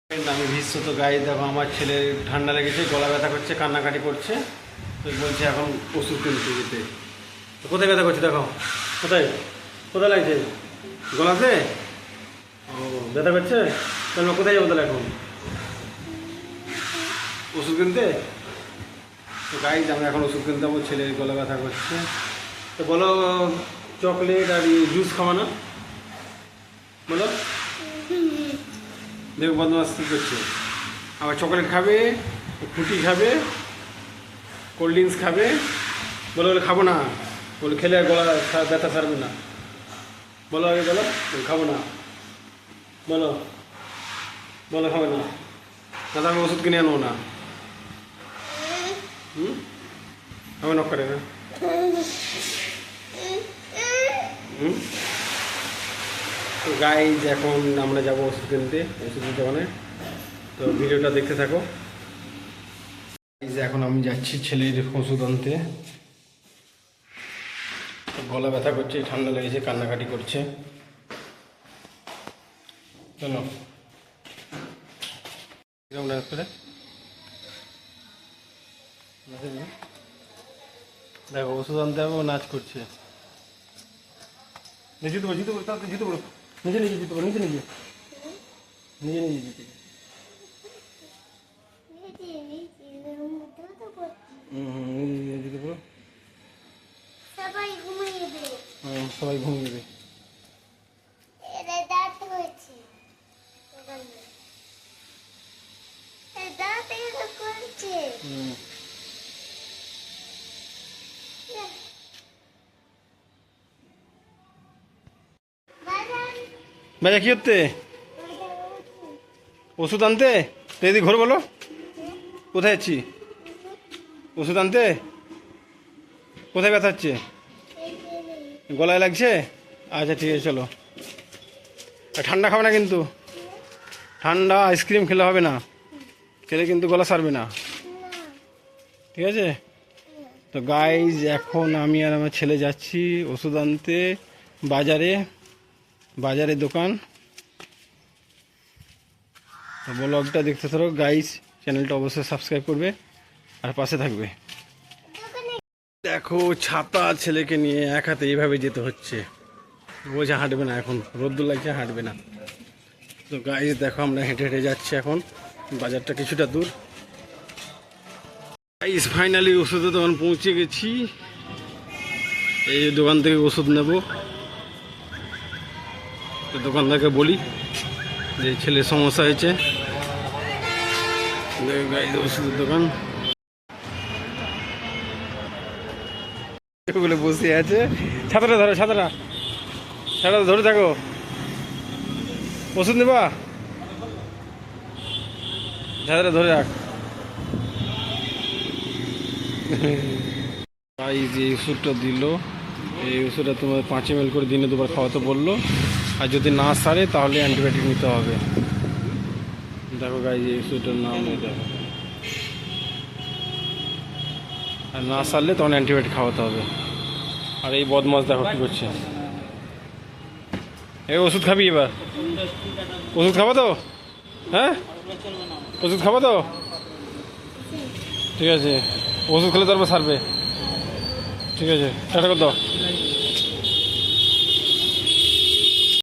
আমি ভিজছো তো গায়ে দেখো আমার ছেলের ঠান্ডা লেগেছে, গলা ব্যথা করছে, কান্নাকাটি করছে, তো বলছে এখন ওষুধ কিনতে যেতে। তো কোথায় ব্যথা করছে দেখো, কোথায় কোথায় লাগছে গলাতে? ও ব্যথা করছে, তাহলে কোথায় যাবো তাহলে এখন ওষুধ কিনতে? তো গায়ে আমি এখন ওষুধ কিনতে যাবো, ছেলের গলা ব্যথা করছে। তো বলো চকলেট আর জুস খাওয়া না, বলো দেখো বদমাস্তি করছে। আবার চকলেট খাবে, ফ্রুটি খাবে, কোল্ড ড্রিঙ্কস খাবে, বলে বলে খাবো না, বলে খেলে আর গলা ব্যথা সারবে না, বলো আগে বলো খাবো না, বলো বলো খাবে না, না আমি ওষুধ কিনে আনবো না। আমি নক করে না। তো গাইজ এখন আমরা যাবো ওষুধ কিনতে, ওষুধের দোকানে। তো ভিডিওটা দেখতে থাকো। এখন আমি যাচ্ছি ছেলের ওষুধ আনতে। গলা ব্যথা করছে, ঠান্ডা লেগেছে, কান্নাকাটি করছে। কেন দেখো ওষুধ আনতে হবে, ও নাচ করছে। জিতে পড়ো জিতে পড়ো তাড়াতাড়ি জিতে পড়ো, নিজে নিজে জিতে পড়ো, নিজে নিজে নিজে নিজে জিতে। জিতে পড়ো, সবাই ঘুমিয়ে যাবে। ভাইয়া কি হচ্ছে? ওষুধ আনতে? তো এদিকে ঘর বলো, কোথায় যাচ্ছি? ওষুধ আনতে? কোথায় ব্যথা হচ্ছে? গলায় লাগছে? আচ্ছা ঠিক আছে চলো। ঠান্ডা খাবে না কিন্তু, ঠান্ডা আইসক্রিম খেলে হবে না, খেলে কিন্তু গলা সারবে না, ঠিক আছে? তো গাইজ এখন আমি আর আমার ছেলে যাচ্ছি ওষুধ আনতে বাজারে দোকান। তো ব্লগটা দেখতে থাকো গাইজ, চ্যানেলটা অবশ্যই সাবস্ক্রাইব করবে আর পাশে থাকবে। দেখো ছাতা ছেলেকে নিয়ে এক হাতে এইভাবে যেতে হচ্ছে, বলছে হাঁটবে না, এখন রোদ্দুর লাগছে হাঁটবে না। তো গাইজ দেখো আমরা হেঁটে হেঁটে যাচ্ছি এখন, বাজারটা কিছুটা দূর। গাইজ ফাইনালি ওষুধের দোকান পৌঁছে গেছি, এই দোকান থেকে ওষুধ নেব। তো দোকানদারকে বলি যে ছেলের সমস্যা হয়েছে, ওষুধের দোকান বলে বসে আছে। ছাতাটা ধরো, ছাতাটা ধরে থাকো, ওষুধ নেবা, ছাতাটা ধরে রাখ। এই যে ওষুধটা দিল, এই ওষুধটা তোমার 5 ml করে দিনে 2 বার খাওয়াতে বললো, আর যদি না সারে তাহলে অ্যান্টিবায়োটিক নিতে হবে। দেখো গাইজ এই ওষুধটার নাম নেই, দেখো, আর না সারলে তখন অ্যান্টিবায়োটিক খাওয়াতে হবে। আর এই বদমাস দেখো কী করছে, এই ওষুধ খাবি এবার? ওষুধ খাবো তো? হ্যাঁ ওষুধ খাবো তো? ঠিক আছে, ওষুধ খেলে তারপর সারবে, ঠিক আছে, টাটা করে দাও।